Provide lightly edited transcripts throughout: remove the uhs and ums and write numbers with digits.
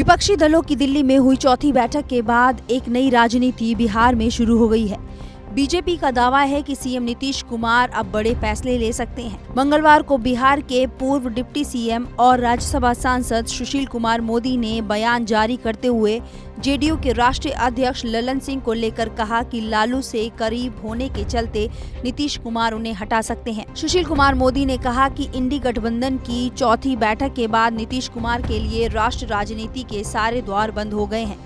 विपक्षी दलों की दिल्ली में हुई चौथी बैठक के बाद एक नई राजनीति बिहार में शुरू हो गई है। बीजेपी का दावा है कि सीएम नीतीश कुमार अब बड़े फैसले ले सकते हैं। मंगलवार को बिहार के पूर्व डिप्टी सीएम और राज्यसभा सांसद सुशील कुमार मोदी ने बयान जारी करते हुए जेडीयू के राष्ट्रीय अध्यक्ष ललन सिंह को लेकर कहा कि लालू से करीब होने के चलते नीतीश कुमार उन्हें हटा सकते हैं। सुशील कुमार मोदी ने कहा कि इंडी गठबंधन की चौथी बैठक के बाद नीतीश कुमार के लिए राष्ट्र राजनीति के सारे द्वार बंद हो गए हैं।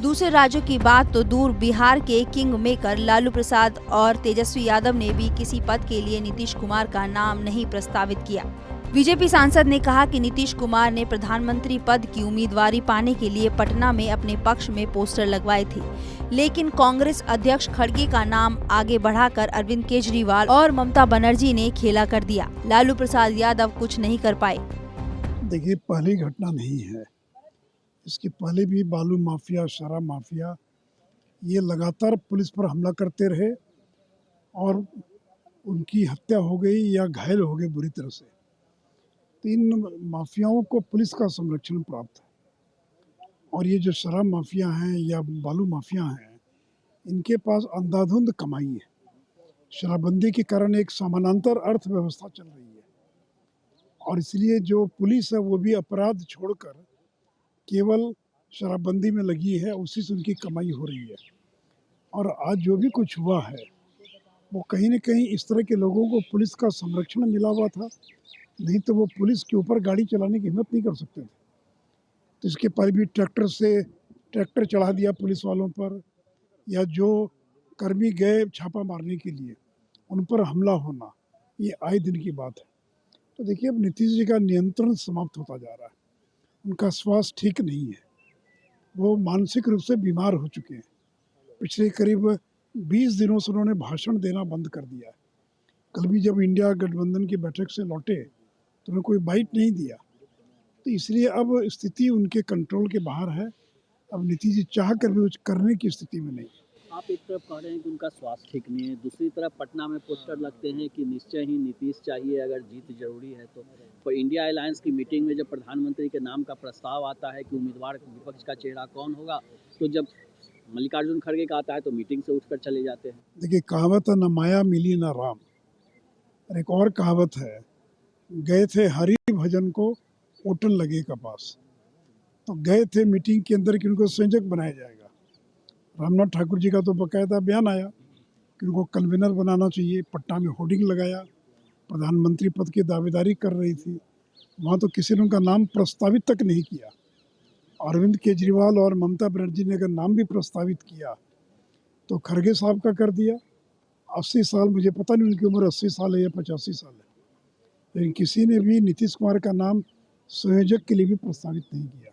दूसरे राज्यों की बात तो दूर, बिहार के किंग मेकर लालू प्रसाद और तेजस्वी यादव ने भी किसी पद के लिए नीतीश कुमार का नाम नहीं प्रस्तावित किया। बीजेपी सांसद ने कहा कि नीतीश कुमार ने प्रधानमंत्री पद की उम्मीदवारी पाने के लिए पटना में अपने पक्ष में पोस्टर लगवाए थे, लेकिन कांग्रेस अध्यक्ष खड़गे का नाम आगे बढ़ाकर अरविंद केजरीवाल और ममता बनर्जी ने खेला कर दिया। लालू प्रसाद यादव कुछ नहीं कर पाए। देखिए, पहली घटना नहीं है, इसके पहले भी बालू माफिया, शराब माफिया ये लगातार पुलिस पर हमला करते रहे और उनकी हत्या हो गई या घायल हो गए बुरी तरह से। तो इन माफियाओं को पुलिस का संरक्षण प्राप्त है और ये जो शराब माफिया हैं या बालू माफिया हैं, इनके पास अंधाधुंध कमाई है। शराबबंदी के कारण एक समानांतर अर्थव्यवस्था चल रही है और इसलिए जो पुलिस है वो भी अपराध छोड़कर केवल शराबबंदी में लगी है, उसी से उनकी कमाई हो रही है। और आज जो भी कुछ हुआ है वो कहीं न कहीं इस तरह के लोगों को पुलिस का संरक्षण मिला हुआ था, नहीं तो वो पुलिस के ऊपर गाड़ी चलाने की हिम्मत नहीं कर सकते थे। तो इसके पहले भी ट्रैक्टर चढ़ा दिया पुलिस वालों पर, या जो कर्मी गए छापा मारने के लिए उन पर हमला होना, ये आए दिन की बात है। तो देखिए, अब नीतीश जी का नियंत्रण समाप्त होता जा रहा है। उनका स्वास्थ्य ठीक नहीं है, वो मानसिक रूप से बीमार हो चुके हैं। पिछले करीब 20 दिनों से उन्होंने भाषण देना बंद कर दिया है। कल भी जब इंडिया गठबंधन की बैठक से लौटे तो उन्हें कोई बाइट नहीं दिया। तो इसलिए अब स्थिति उनके कंट्रोल के बाहर है। अब नीतीश जी चाह कर भी कुछ करने की स्थिति में नहीं। आप एक तरफ कह रहे हैं कि उनका स्वास्थ्य ठीक नहीं है, दूसरी तरफ पटना में पोस्टर लगते हैं कि निश्चय ही नीतीश चाहिए अगर जीत जरूरी है तो इंडिया अलायंस की मीटिंग में जब प्रधानमंत्री के नाम का प्रस्ताव आता है कि उम्मीदवार विपक्ष का चेहरा कौन होगा, तो जब मल्लिकार्जुन खड़गे का आता है तो मीटिंग से उठकर चले जाते हैं। देखिए, कहावत है, न माया मिली न राम। और एक और कहावत है, गए थे हरि भजन को ओटन लगे का पास। तो गए थे मीटिंग के अंदर कि उनको संयोजक बनाया जाएगा। रामनाथ ठाकुर जी का तो बाकायदा बयान आया कि उनको कन्वीनर बनाना चाहिए। पटना में होर्डिंग लगाया, प्रधानमंत्री पद की दावेदारी कर रही थी, वहाँ तो किसी ने उनका नाम प्रस्तावित तक नहीं किया। अरविंद केजरीवाल और ममता बनर्जी ने अगर नाम भी प्रस्तावित किया तो खड़गे साहब का कर दिया। 80 साल, मुझे पता नहीं उनकी उम्र 80 साल है या 85 साल है, लेकिन किसी ने भी नीतीश कुमार का नाम संयोजक के लिए भी प्रस्तावित नहीं किया।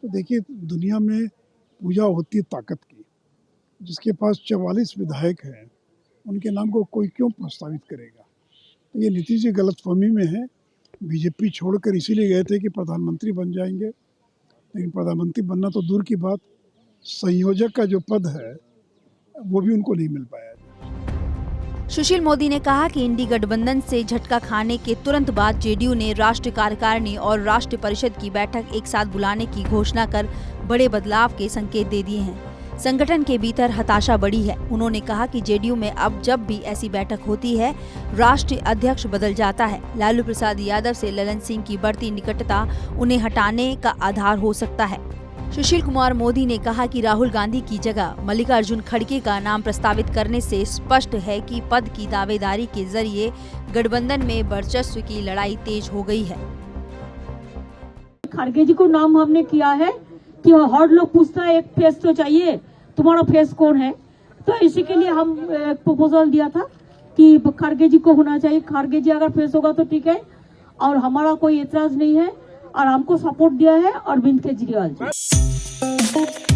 तो देखिए, दुनिया में पूजा होती है ताकत की। जिसके पास 44 विधायक हैं, उनके नाम को कोई क्यों प्रस्तावित करेगा? तो ये नीतीश जी गलतफहमी में है। बीजेपी छोड़कर इसीलिए गए थे कि प्रधानमंत्री बन जाएंगे, लेकिन प्रधानमंत्री बनना तो दूर की बात, संयोजक का जो पद है वो भी उनको नहीं मिल पाया। सुशील मोदी ने कहा कि इंडी गठबंधन से झटका खाने के तुरंत बाद जेडीयू ने राष्ट्रीय कार्यकारिणी और राष्ट्रीय परिषद की बैठक एक साथ बुलाने की घोषणा कर बड़े बदलाव के संकेत दे दिए हैं। संगठन के भीतर हताशा बढ़ी है। उन्होंने कहा कि जेडीयू में अब जब भी ऐसी बैठक होती है, राष्ट्रीय अध्यक्ष बदल जाता है। लालू प्रसाद यादव से ललन सिंह की बढ़ती निकटता उन्हें हटाने का आधार हो सकता है। सुशील कुमार मोदी ने कहा कि राहुल गांधी की जगह मल्लिकार्जुन खड़गे का नाम प्रस्तावित करने से स्पष्ट है कि पद की दावेदारी के जरिए गठबंधन में वर्चस्व की लड़ाई तेज हो गई है। खड़गे जी को नाम हमने किया है कि हर लोग पूछता है एक फेस तो चाहिए, तुम्हारा फेस कौन है, तो इसी के लिए हम एक प्रपोजल दिया था कि खड़गे जी को होना चाहिए। खड़गे जी अगर फेस होगा तो ठीक है, और हमारा कोई एतराज नहीं है, और हमको सपोर्ट दिया है अरविंद केजरीवाल जी।